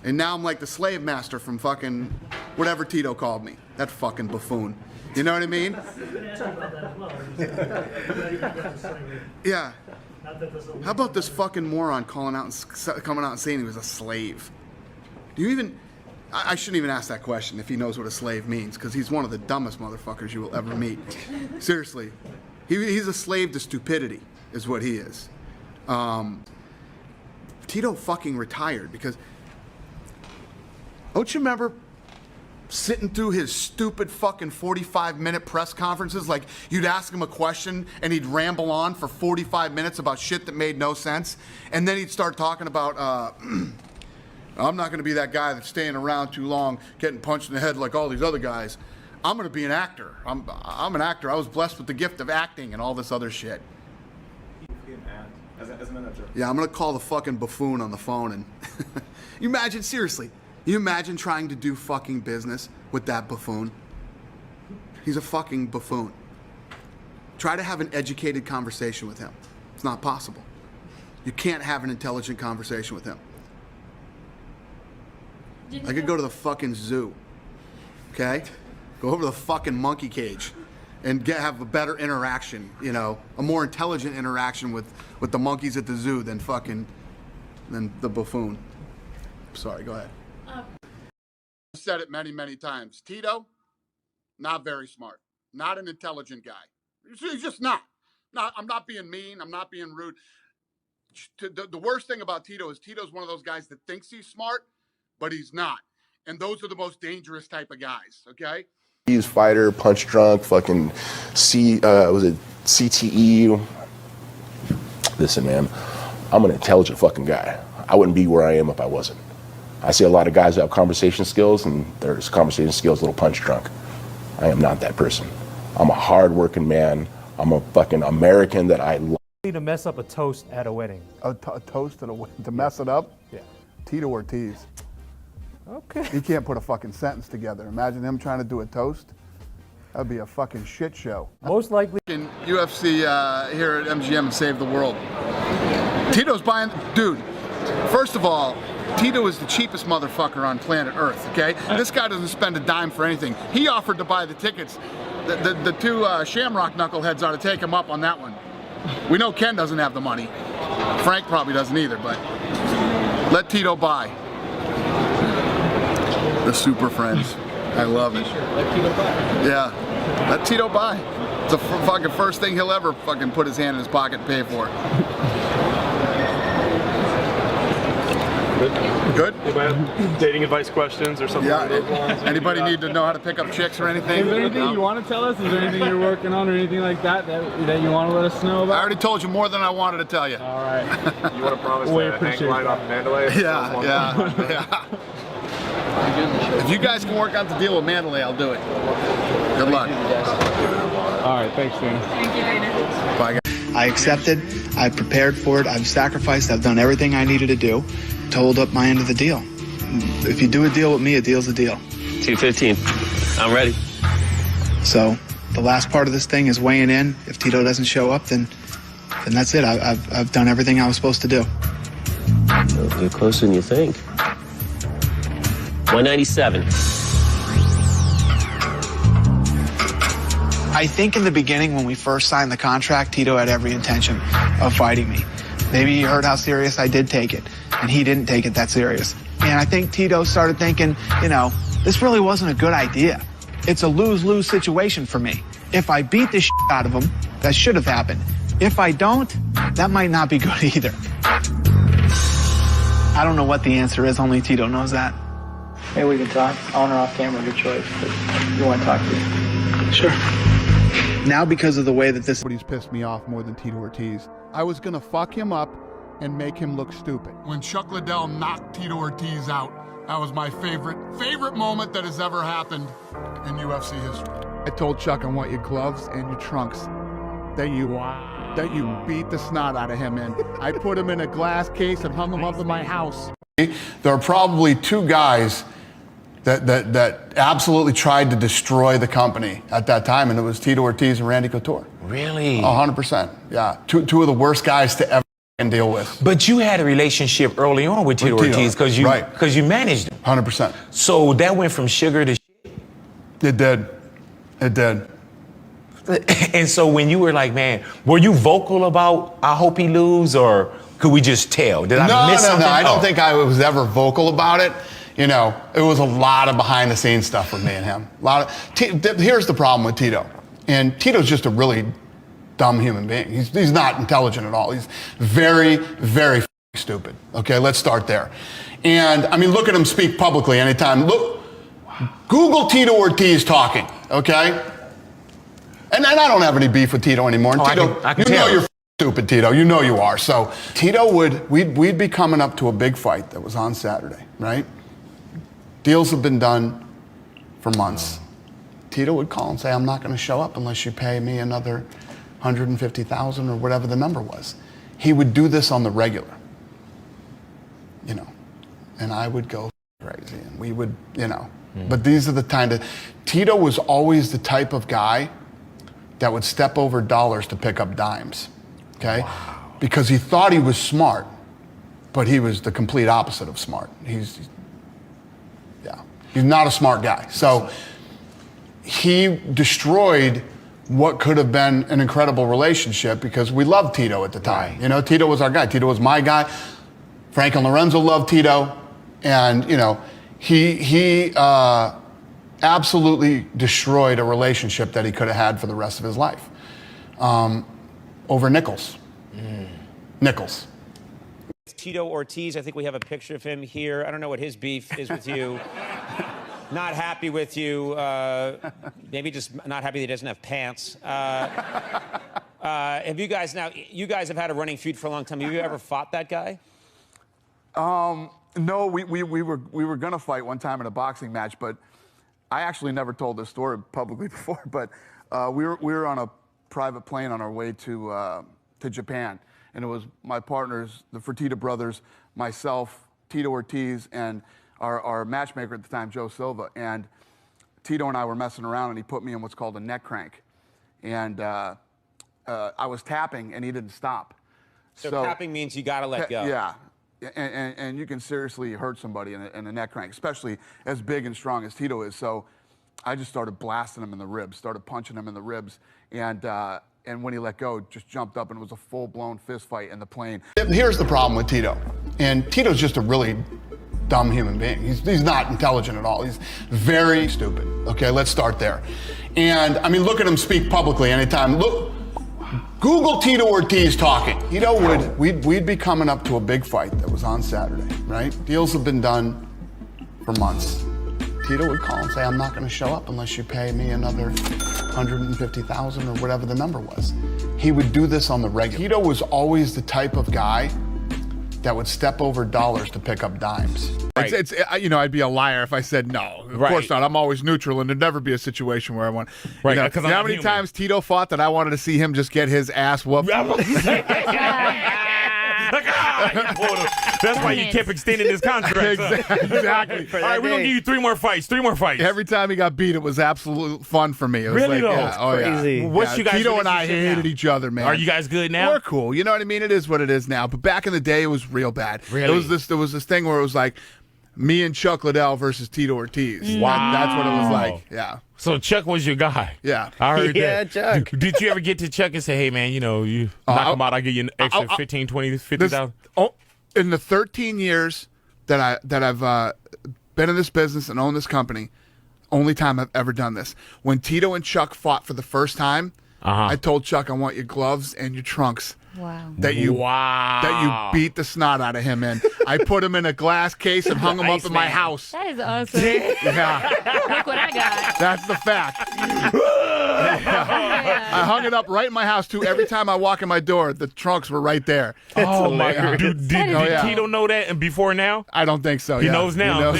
And now I'm like the slave master from fucking whatever Tito called me. That fucking buffoon. You know what I mean? Yeah. How about this fucking moron coming out and saying he was a slave? Do you even... I shouldn't even ask that question if he knows what a slave means, because he's one of the dumbest motherfuckers you will ever meet. Seriously. He's a slave to stupidity, is what he is. Tito fucking retired because... Don't you remember sitting through his stupid fucking 45-minute press conferences? Like, you'd ask him a question and he'd ramble on for 45 minutes about shit that made no sense. And then he'd start talking about, I'm not gonna be that guy that's staying around too long, getting punched in the head like all these other guys. I'm gonna be an actor. I'm an actor. I was blessed with the gift of acting and all this other shit. As a manager. Yeah, I'm gonna call the fucking buffoon on the phone and... You imagine, seriously, you imagine trying to do fucking business with that buffoon? He's a fucking buffoon. Try to have an educated conversation with him. It's not possible. You can't have an intelligent conversation with him. I could go to the fucking zoo, okay? Go over to the fucking monkey cage and have a better interaction, you know, a more intelligent interaction with the monkeys at the zoo than the buffoon. Sorry, go ahead. I've said it many, many times. Tito, not very smart. Not an intelligent guy. He's just not. I'm not being mean. I'm not being rude. The worst thing about Tito is Tito's one of those guys that thinks he's smart, but he's not. And those are the most dangerous type of guys, okay? He's fighter, punch drunk, fucking CTE. Listen, man, I'm an intelligent fucking guy. I wouldn't be where I am if I wasn't. I see a lot of guys who have conversation skills, and there's conversation skills a little punch drunk. I am not that person. I'm a hard-working man. I'm a fucking American that I love. To mess up a toast at a wedding. A toast at a wedding? To mess it up? Yeah. Tito Ortiz. Okay. He can't put a fucking sentence together. Imagine him trying to do a toast. That'd be a fucking shit show. Most likely. In UFC here at MGM and save the world. Tito's buying, dude, first of all, Tito is the cheapest motherfucker on planet Earth, okay? This guy doesn't spend a dime for anything. He offered to buy the tickets. The two Shamrock knuckleheads ought to take him up on that one. We know Ken doesn't have the money. Frank probably doesn't either, but let Tito buy. The Super Friends. I love it. Let Tito buy. Yeah, let Tito buy. It's the fucking first thing he'll ever fucking put his hand in his pocket and pay for. Good? Anybody have dating advice questions or something? Yeah. Anybody need to know how to pick up chicks or anything? Is there anything you want to tell us? Is there anything you're working on or anything like that that you want to let us know about? I already told you more than I wanted to tell you. All right. You want to promise We to hang appreciate line that. off Mandalay? Yeah. If you guys can work out the deal with Mandalay, I'll do it. Good luck. All right. Thanks, Dana. Thank you, Dana. Bye, guys. I accepted, I prepared for it, I've sacrificed, I've done everything I needed to do to hold up my end of the deal. If you do a deal with me, a deal's a deal. 215. I'm ready. So the last part of this thing is weighing in. If Tito doesn't show up, then that's it. I've done everything I was supposed to do. You're closer than you think. 197. I think in the beginning when we first signed the contract, Tito had every intention of fighting me. Maybe he heard how serious I did take it, and he didn't take it that serious. And I think Tito started thinking, you know, this really wasn't a good idea. It's a lose-lose situation for me. If I beat the shit out of him, that should have happened. If I don't, that might not be good either. I don't know what the answer is, only Tito knows that. Maybe we can talk on or off camera, your choice, but you want to talk to me? Sure. Now because of the way that this... Nobody's pissed me off more than Tito Ortiz. I was gonna fuck him up and make him look stupid. When Chuck Liddell knocked Tito Ortiz out, that was my favorite moment that has ever happened in UFC history. I told Chuck I want your gloves and your trunks that you beat the snot out of him in. I put him in a glass case and hung him up in my house. There are probably two guys that absolutely tried to destroy the company at that time, and it was Tito Ortiz and Randy Couture. Really? 100%, yeah. Two of the worst guys to ever deal with. But you had a relationship early on with Tito Ortiz because you managed him. 100%. So that went from sugar to shit. It did. It did. And so when you were like, man, were you vocal about I hope he lose, or could we just tell? Did I miss something? No, I don't think I was ever vocal about it. You know, it was a lot of behind the scenes stuff with me and him. Here's the problem with Tito. And Tito's just a really dumb human being. He's not intelligent at all. He's very, very stupid. Okay, let's start there. And I mean, look at him speak publicly anytime. Look, Google Tito Ortiz talking, okay? And I don't have any beef with Tito anymore. And Tito, I can you tell. know you're stupid, Tito. You know you are. So Tito we'd be coming up to a big fight that was on Saturday, right? Deals have been done for months. Tito would call and say, I'm not going to show up unless you pay me another $150,000 or whatever the number was. He would do this on the regular, you know, and I would go crazy and we would, you know, but these are the kind of, Tito was always the type of guy that would step over dollars to pick up dimes, okay? Wow. Because he thought he was smart, but he was the complete opposite of smart. He's not a smart guy. So he destroyed what could have been an incredible relationship because we loved Tito at the time. Right. You know, Tito was our guy. Tito was my guy. Frank and Lorenzo loved Tito. And, you know, he absolutely destroyed a relationship that he could have had for the rest of his life over nickels. Nickels. Tito Ortiz, I think we have a picture of him here. I don't know what his beef is with you. Not happy with you. Maybe just not happy that he doesn't have pants. Have you guys you guys have had a running feud for a long time. Have you ever fought that guy? No, we were gonna fight one time in a boxing match, but I actually never told this story publicly before. But we were on a private plane on our way to Japan, and it was my partners, the Fertitta brothers, myself, Tito Ortiz, and our matchmaker at the time, Joe Silva. And Tito and I were messing around, and he put me in what's called a neck crank, and I was tapping, and he didn't stop. So tapping means you gotta let go. Yeah. And you can seriously hurt somebody in a neck crank, especially as big and strong as Tito is. So I just started blasting him in the ribs, started punching him in the ribs, and when he let go, just jumped up, and it was a full-blown fist fight in the plane. Here's the problem with Tito, and Tito's just a really dumb human being. He's not intelligent at all. He's very stupid. Okay, let's start there. And I mean, look at him speak publicly anytime. Look. Google Tito Ortiz talking. You know, we'd be coming up to a big fight that was on Saturday, right? Deals have been done for months. Tito would call and say, I'm not going to show up unless you pay me another $150,000 or whatever the number was. He would do this on the regular. Tito was always the type of guy that would step over dollars to pick up dimes. Right. It's you know, I'd be a liar if I said no. Of course not. I'm always neutral, and there'd never be a situation where I want. Right. You know how many times Tito fought that I wanted to see him just get his ass whooped? That's why you kept extending this contract. Exactly. All right, we're going to give you 3 more fights. 3 more fights. Every time he got beat, it was absolute fun for me. It was really, like, though? Yeah, oh, crazy. Yeah. What's you guys' Tito and I hated now? each other, man. Are you guys good now? We're cool. You know what I mean? It is what it is now. But back in the day, it was real bad. Really? There was this thing where it was like me and Chuck Liddell versus Tito Ortiz. Wow. That's what it was like. Yeah. So Chuck was your guy. Yeah. I heard that. Yeah, Chuck. Did you ever get to Chuck and say, hey, man, you know, you knock him out, I'll give you an extra 15, 20, 50,000? In the 13 years that I've been in this business and owned this company, only time I've ever done this. When Tito and Chuck fought for the first time, I told Chuck, I want your gloves and your trunks. Wow. That you beat the snot out of him in. I put him in a glass case and hung him up in my house. That is awesome. Yeah. Look what I got. That's the fact. I hung it up right in my house, too. Every time I walk in my door, the trunks were right there. Oh, my God. Did Tito know that and before now? I don't think so. He knows now.